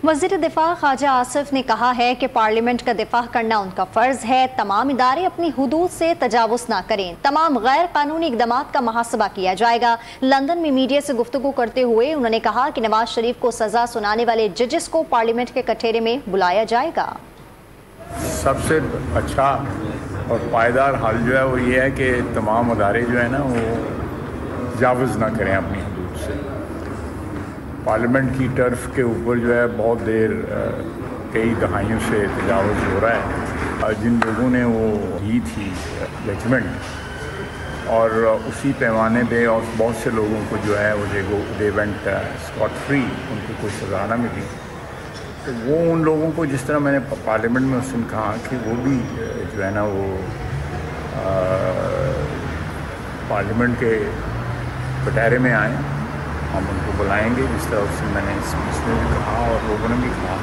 वज़ीर दिफा ख्वाजा आसिफ ने कहा है कि पार्लियामेंट का दिफा करना उनका फ़र्ज है। तमाम इदारे अपनी हुदूद से तजावुज़ ना करें। तमाम गैर कानूनी इक़दामात का मुहासबा किया जाएगा। लंदन में मीडिया से गुफ्तगू करते हुए उन्होंने कहा कि नवाज शरीफ को सज़ा सुनाने वाले जजेस को पार्लियामेंट के कटहरे में बुलाया जाएगा। सबसे अच्छा और पायदार हल जो है वो ये है कि तमाम अदारे जो है ना वो तजावुज़ ना करें अपनी हदूद से। पार्लियामेंट की टर्फ के ऊपर जो है बहुत देर कई दहाइयों से तजावुज़ हो रहा है। जिन लोगों ने वो दी थी जजमेंट और उसी पैमाने पे और बहुत से लोगों को जो है वो दे वेंट स्कॉट फ्री, उनको कोई सज़ा ना मिली। तो वो उन लोगों को जिस तरह मैंने पार्लियामेंट में उस दिन कहा कि वो भी जो है ना वो पार्लियामेंट के कटहरे में आए, हम उनको बुलाएंगे जिस तरह उससे मैंने इसमें भी कहा और लोगों ने भी कहा।